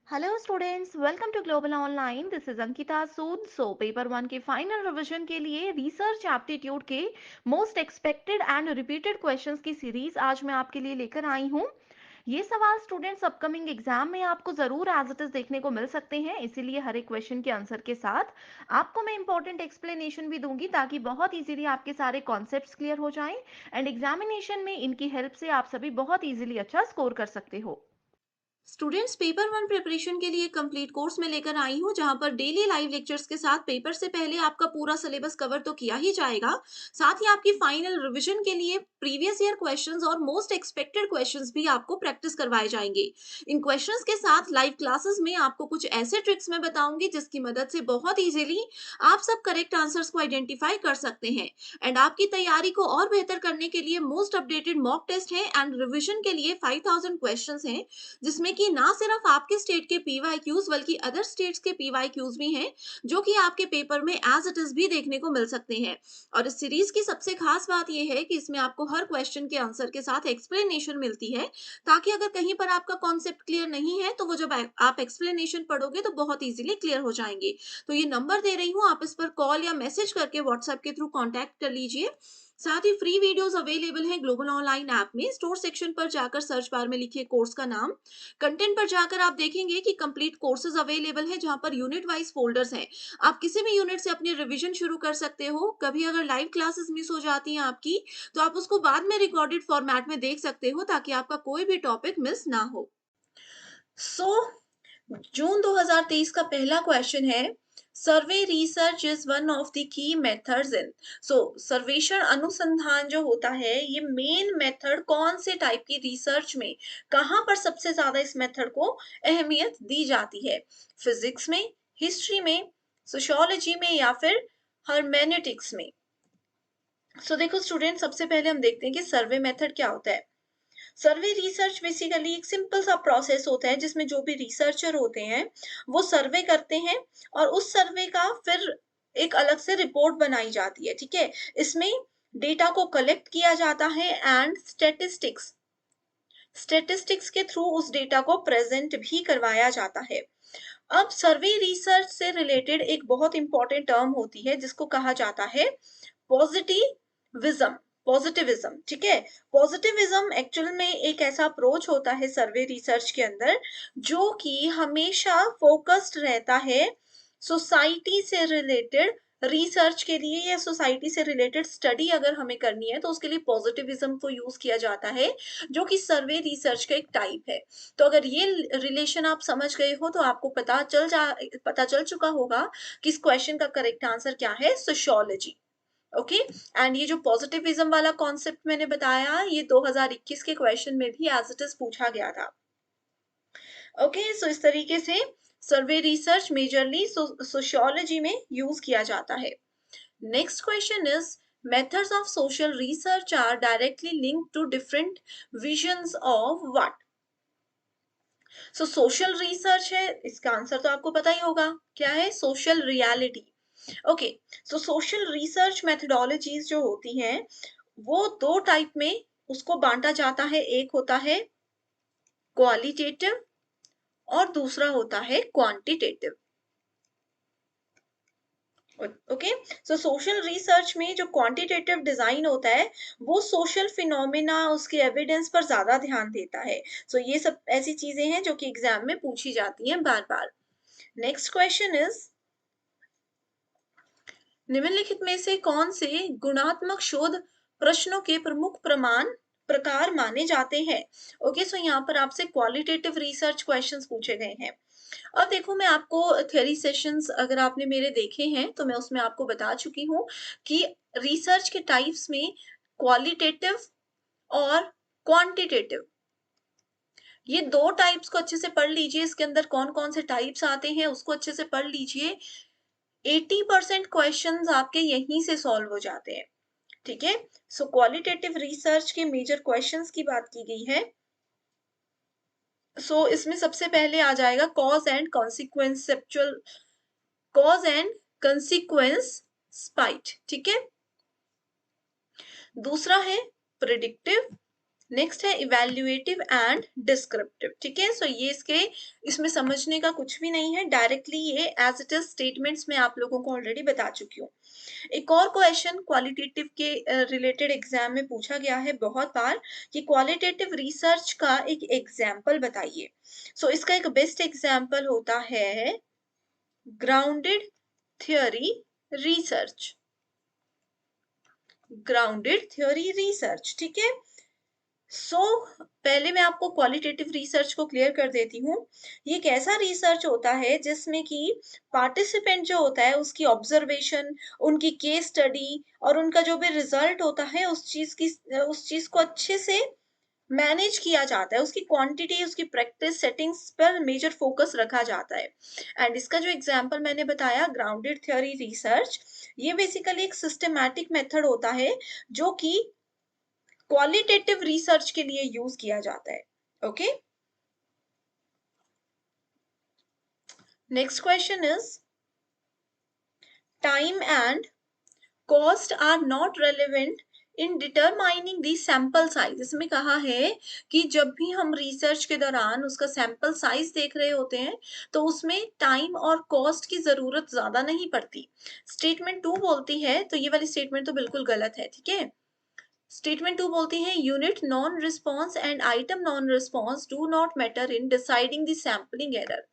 Hello students, welcome to global online. This is Ankita Sood. Paper one के final revision के लिए research aptitude के most expected and repeated questions की series आज मैं आपके लिए लेकर आई हूँ। ये सवाल स्टूडेंट्स अपकमिंग एग्जाम में आपको जरूर एज इट इज देखने को मिल सकते हैं, इसीलिए हर एक क्वेश्चन के आंसर के साथ आपको मैं इंपॉर्टेंट एक्सप्लेनेशन भी दूंगी ताकि बहुत इजीली आपके सारे कॉन्सेप्ट्स क्लियर हो जाएं एंड एग्जामिनेशन में इनकी हेल्प से आप सभी बहुत इजीली अच्छा स्कोर कर सकते हो। स्टूडेंट्स पेपर वन प्रिपरेशन के लिए कंप्लीट कोर्स में लेकर आई हूँ जहां पर डेली लाइव लेक्चर्स के साथ पेपर से पहले आपका पूरा सिलेबस कवर तो किया ही जाएगा। साथ ही आपकी फाइनल रिवीजन के लिए प्रीवियस ईयर क्वेश्चंस और मोस्ट एक्सपेक्टेड क्वेश्चंस भी आपको प्रैक्टिस करवाए जाएंगे। इन क्वेश्चंस के साथ लाइव क्लासेस में आपको कुछ ऐसे ट्रिक्स मैं बताऊंगी जिसकी मदद से बहुत इजीली आप सब करेक्ट आंसर्स को आइडेंटिफाई कर सकते हैं। एंड आपकी तैयारी को और बेहतर करने के लिए मोस्ट अपडेटेड मॉक टेस्ट है एंड रिविजन के लिए 5000 क्वेश्चंस हैं, जिसमें कि ना सिर्फ आपके स्टेट के पीवाईक्यूज बल्कि अदर स्टेट्स के पीवाईक्यूज भी हैं, जो कि आपके पेपर में एज इट इज भी देखने को मिल सकते हैं। और इस सीरीज की सबसे खास बात यह है कि इसमें आपको हर क्वेश्चन के आंसर के साथ एक्सप्लेनेशन मिलती है, ताकि अगर कहीं पर आपका कॉन्सेप्ट क्लियर नहीं है तो वो जब आप एक्सप्लेनेशन पढ़ोगे तो बहुत इजीली क्लियर हो जाएंगे। तो ये नंबर दे रही हूँ, आप इस पर कॉल या मैसेज करके व्हाट्सएप के थ्रू कॉन्टैक्ट कर लीजिए। साथ ही फ्री वीडियोस अवेलेबल हैं ग्लोबल ऑनलाइन ऐप में। स्टोर सेक्शन पर जाकर सर्च बार में लिखिए कोर्स का नाम। कंटेंट पर जाकर आप देखेंगे कि कंप्लीट कोर्सेज अवेलेबल है, जहां पर यूनिट वाइज फोल्डर्स हैं। आप किसी भी यूनिट से अपनी रिवीजन शुरू कर सकते हो। कभी अगर लाइव क्लासेस मिस हो जाती हैं आपकी, तो आप उसको बाद में रिकॉर्डेड फॉर्मेट में देख सकते हो, ताकि आपका कोई भी टॉपिक मिस ना हो। सो जून 2023 का पहला क्वेश्चन है, survey research is one of the key methods in. So सर्वेक्षण अनुसंधान जो होता है, ये मेन मेथड कौन से टाइप की रिसर्च में, कहाँ पर सबसे ज्यादा इस मेथड को अहमियत दी जाती है? फिजिक्स में, हिस्ट्री में, सोशियोलॉजी में या फिर हर्मेनेटिक्स में? देखो स्टूडेंट, सबसे पहले हम देखते हैं कि सर्वे मेथड क्या होता है। सर्वे रिसर्च बेसिकली एक सिंपल सा प्रोसेस होता है जिसमें जो भी रिसर्चर होते हैं वो सर्वे करते हैं, और उस सर्वे का फिर एक अलग से रिपोर्ट बनाई जाती है। ठीक है, इसमें डेटा को कलेक्ट किया जाता है एंड स्टेटिस्टिक्स स्टेटिस्टिक्स के थ्रू उस डेटा को प्रेजेंट भी करवाया जाता है। अब सर्वे रिसर्च से रिलेटेड एक बहुत इंपॉर्टेंट टर्म होती है जिसको कहा जाता है पॉजिटिविज्म। पॉजिटिविज्म, ठीक है। पॉजिटिविज्म एक्चुअल में एक ऐसा अप्रोच होता है सर्वे रिसर्च के अंदर, जो कि हमेशा फोकस्ड रहता है सोसाइटी से रिलेटेड रिसर्च के लिए, या सोसाइटी से रिलेटेड स्टडी अगर हमें करनी है तो उसके लिए पॉजिटिविज्म को यूज किया जाता है, जो कि सर्वे रिसर्च का एक टाइप है। तो अगर ये रिलेशन आप समझ गए हो तो आपको पता चल चुका होगा कि इस क्वेश्चन का करेक्ट आंसर क्या है, सोशियोलॉजी। ओके। एंड ये जो पॉजिटिविज्म वाला कॉन्सेप्ट मैंने बताया, ये 2021 के क्वेश्चन में भी एज इट इज पूछा गया था। ओके, सो इस तरीके से सर्वे रिसर्च मेजरली सोशियोलॉजी में यूज किया जाता है। Next question is, methods of social research are directly linked to different visions of what? Social research है, इसका आंसर तो आपको पता ही होगा, क्या है? Social reality. Okay, social research methodologies जो होती हैं वो दो टाइप में उसको बांटा जाता है। एक होता है क्वालिटेटिव और दूसरा होता है क्वांटिटेटिव। ओके, सोशल रिसर्च में जो क्वांटिटेटिव डिजाइन होता है वो सोशल फिनोमिना, उसके एविडेंस पर ज्यादा ध्यान देता है। ये सब ऐसी चीजें हैं जो कि एग्जाम में पूछी जाती हैं बार बार। नेक्स्ट क्वेश्चन इज, निम्नलिखित में से कौन से गुणात्मक शोध प्रश्नों के प्रमुख प्रकार माने जाते हैं? ओके, सो यहाँ पर आपसे क्वालिटेटिव रिसर्च क्वेश्चंस पूछे गए हैं। अब देखो, मैं आपको थ्योरी सेशंस अगर आपने मेरे देखे हैं तो मैं उसमें आपको बता चुकी हूँ कि रिसर्च के टाइप्स में क्वालिटेटिव और क्वांटिटेटिव, ये दो टाइप्स को अच्छे से पढ़ लीजिए। इसके अंदर कौन कौन से टाइप्स आते हैं उसको अच्छे से पढ़ लीजिए। 80% क्वेश्चंस आपके यहीं से सॉल्व हो जाते हैं। ठीक है, क्वालिटेटिव रिसर्च के मेजर क्वेश्चंस की बात की गई है। इसमें सबसे पहले आ जाएगा cause and consequence conceptual, cause and consequence spite. ठीक है, दूसरा है प्रिडिक्टिव, नेक्स्ट है इवैल्यूएटिव एंड डिस्क्रिप्टिव। ठीक है, सो ये इसमें समझने का कुछ भी नहीं है, डायरेक्टली ये एज इट इज स्टेटमेंट्स में आप लोगों को ऑलरेडी बता चुकी हूँ। एक और क्वेश्चन क्वालिटेटिव के रिलेटेड एग्जाम में पूछा गया है बहुत बार कि क्वालिटेटिव रिसर्च का एक एग्जाम्पल बताइए। सो इसका एक बेस्ट एग्जाम्पल होता है grounded theory research. Grounded theory research, ठीक है। पहले मैं आपको क्वालिटेटिव रिसर्च को क्लियर कर देती हूँ। ये एक ऐसा रिसर्च होता है जिसमें कि पार्टिसिपेंट जो होता है उसकी ऑब्जर्वेशन, उनकी केस स्टडी और उनका जो भी रिजल्ट होता है उस चीज को अच्छे से मैनेज किया जाता है, उसकी क्वांटिटी, उसकी प्रैक्टिस सेटिंग्स पर मेजर फोकस रखा जाता है। एंड इसका जो एग्जांपल मैंने बताया ग्राउंडेड थ्योरी रिसर्च, ये बेसिकली एक सिस्टमैटिक मेथड होता है जो कि क्वालिटेटिव रिसर्च के लिए यूज किया जाता है। Okay, next question is time and cost are not relevant in determining the sample size. इसमें कहा है कि जब भी हम रिसर्च के दौरान उसका सैंपल साइज देख रहे होते हैं तो उसमें टाइम और कॉस्ट की जरूरत ज्यादा नहीं पड़ती। स्टेटमेंट टू बोलती है, तो ये वाली स्टेटमेंट तो बिल्कुल गलत है, ठीक है। स्टेटमेंट टू बोलती है unit non response and item non response do not matter in deciding the sampling error.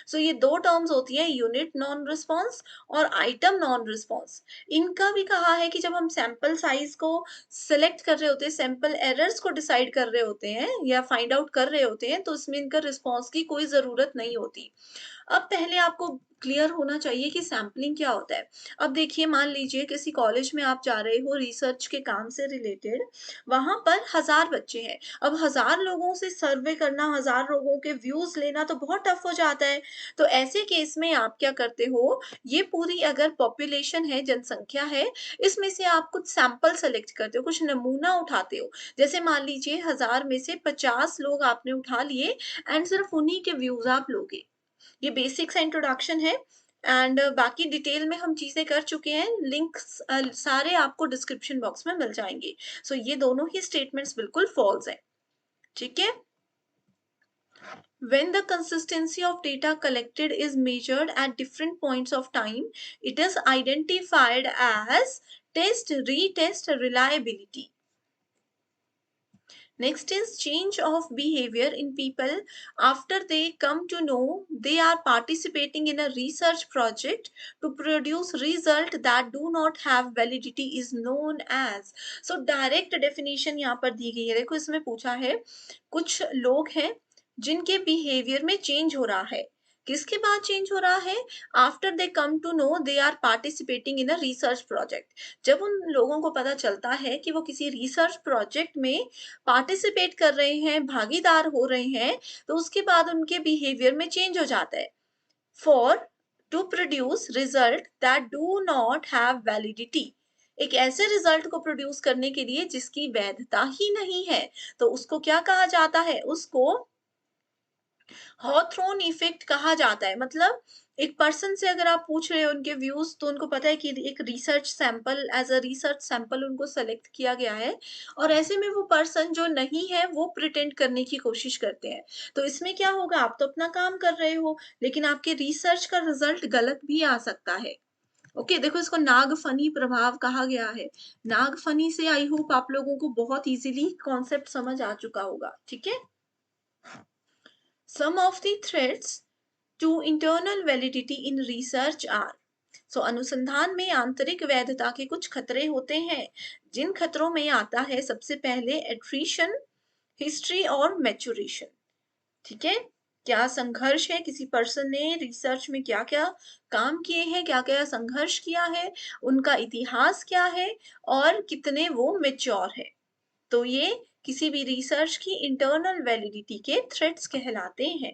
So ये दो टर्म्स होती है, यूनिट नॉन रिस्पॉन्स और आइटम नॉन रिस्पॉन्स। इनका भी कहा है कि जब हम सैंपल साइज को सिलेक्ट कर रहे होते हैं, सैंपल एरर्स को डिसाइड कर रहे होते हैं या फाइंड आउट कर रहे होते हैं, तो इसमें इनका रिस्पॉन्स की कोई जरूरत नहीं होती। अब पहले आपको क्लियर होना चाहिए कि सैम्पलिंग क्या होता है। अब देखिए, मान लीजिए किसी कॉलेज में आप जा रहे हो रिसर्च के काम से रिलेटेड, वहां पर 1000 बच्चे हैं। अब 1000 लोगों से सर्वे करना, 1000 लोगों के व्यूज लेना तो बहुत टफ हो जाता है। तो ऐसे केस में आप क्या करते हो, ये पूरी अगर पॉपुलेशन है, जनसंख्या है, इसमें से आप कुछ सैंपल सेलेक्ट करते हो, कुछ नमूना उठाते हो। जैसे मान लीजिए 1000 में से 50 लोग आपने उठा लिए एंड सिर्फ उन्हीं के व्यूज आप लोगे। ये बेसिक सा इंट्रोडक्शन है एंड बाकी डिटेल में हम चीजें कर चुके हैं। लिंक्स सारे आपको डिस्क्रिप्शन बॉक्स में मिल जाएंगे। ये दोनों ही स्टेटमेंट्स बिल्कुल फॉल्स है, ठीक है। When the consistency of data collected is measured at different points of time, it is identified as test retest reliability. Next is change of behavior in people after they come to know they are participating in a research project to produce result that do not have validity is known as. So direct definition यहाँ पर दी गई है। देखो, इसमें पूछा है कुछ लोग हैं जिनके बिहेवियर में चेंज हो रहा है। किसके बाद चेंज हो रहा है? After they come to know they are participating in a research project. जब उन लोगों को पता चलता है कि वो किसी रिसर्च प्रोजेक्ट में पार्टिसिपेट कर रहे हैं, भागीदार हो रहे हैं, तो उसके बाद उनके बिहेवियर में चेंज हो जाता है। For to produce result that do not have validity. एक ऐसे रिजल्ट को प्रोड्यूस करने के लिए जिसकी वैधता ही नहीं है, तो उसको क्या कहा जाता है? उसको हॉथरॉन इफेक्ट कहा जाता है। मतलब एक पर्सन से अगर आप पूछ रहे हो उनके व्यूज, तो उनको पता है कि एक research sample, as a research sample उनको सेलेक्ट किया गया है, और ऐसे में वो पर्सन जो नहीं है वो प्रिटेंड करने की कोशिश करते हैं। तो इसमें क्या होगा, आप तो अपना काम कर रहे हो लेकिन आपके रिसर्च का रिजल्ट गलत भी आ सकता है। ओके, देखो, इसको नागफनी प्रभाव कहा गया है। नागफनी से आई होप आप लोगों को बहुत इजीली कॉन्सेप्ट समझ आ चुका होगा, ठीक है। Some of the threats to internal validity in research are, अनुसंधान में आंतरिक वैधता के कुछ खतरे होते हैं। जिन खतरों में आता है सबसे पहले एट्रिशन, हिस्ट्री और मैच्योरेशन। ठीक है, क्या संघर्ष है, किसी पर्सन ने रिसर्च में क्या क्या काम किए हैं, क्या क्या संघर्ष किया है, उनका इतिहास क्या है और कितने वो मेच्योर है। तो ये किसी भी रिसर्च की इंटरनल वैलिडिटी के थ्रेट्स कहलाते हैं।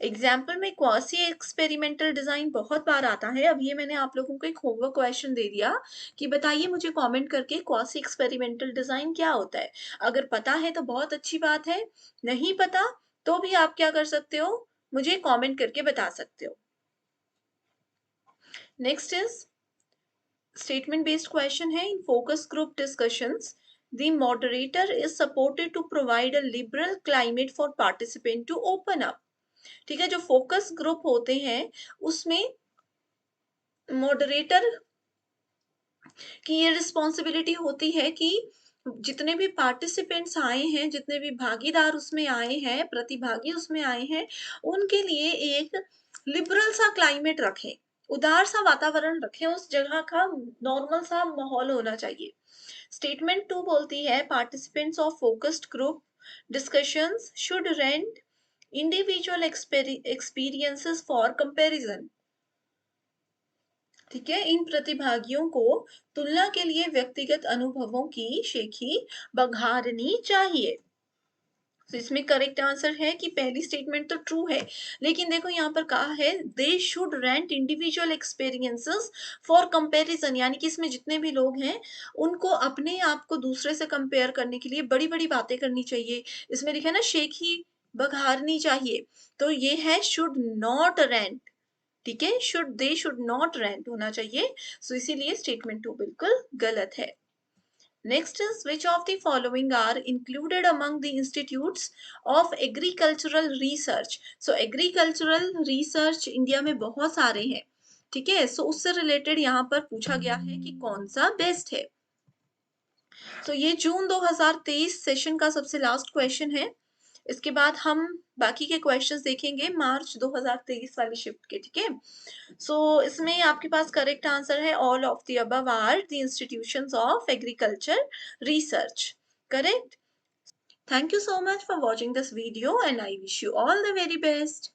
एग्जाम्पल में क्वासी एक्सपेरिमेंटल डिजाइन बहुत बार आता है। अब ये मैंने आप लोगों को एक होमवर्क क्वेश्चन दे दिया कि बताइए मुझे कमेंट करके क्वासी एक्सपेरिमेंटल डिजाइन क्या होता है। अगर पता है तो बहुत अच्छी बात है, नहीं पता तो भी आप क्या कर सकते हो, मुझे कमेंट करके बता सकते हो। Next is statement based question है। In focus group discussions The moderator is supported to provide a liberal climate for participant to open up. ठीक है, जो फोकस ग्रुप होते हैं उसमें मॉडरेटर की ये रिस्पॉन्सिबिलिटी होती है कि जितने भी पार्टिसिपेंट्स आए हैं, जितने भी भागीदार उसमें आए हैं, प्रतिभागी उसमें आए हैं, उनके लिए एक लिबरल सा क्लाइमेट रखें, उदार सा वातावरण रखें, उस जगह का नॉर्मल सा माहौल होना चाहिए। स्टेटमेंट 2 बोलती है participants of focused group discussions should rent individual experiences for comparison. ठीक है, इन प्रतिभागियों को तुलना के लिए व्यक्तिगत अनुभवों की शेखी बघारनी चाहिए। तो इसमें करेक्ट आंसर है कि पहली स्टेटमेंट तो ट्रू है, लेकिन देखो यहाँ पर कहा है they should rent individual experiences for comparison, यानी कि इसमें जितने भी लोग हैं उनको अपने आप को दूसरे से कंपेयर करने के लिए बड़ी बड़ी बातें करनी चाहिए। इसमें लिखा है ना शेखी बघारनी चाहिए, तो ये है शुड नॉट रेंट। ठीक है, शुड नॉट रेंट होना चाहिए। सो इसीलिए स्टेटमेंट 2 बिल्कुल गलत है। Next is which of the following are included among the institutes of agricultural research. So agricultural research India में बहुत सारे हैं। ठीक है, सो उससे रिलेटेड यहाँ पर पूछा गया है कि कौन सा बेस्ट है। तो ये जून 2023 सेशन का सबसे लास्ट क्वेश्चन है। इसके बाद हम बाकी के क्वेश्चंस देखेंगे मार्च 2023 वाली शिफ्ट के। ठीक है, सो इसमें आपके पास करेक्ट आंसर है all of the above are the institutions of agriculture research. Correct. Thank you so much for watching this video and I wish you all the very best.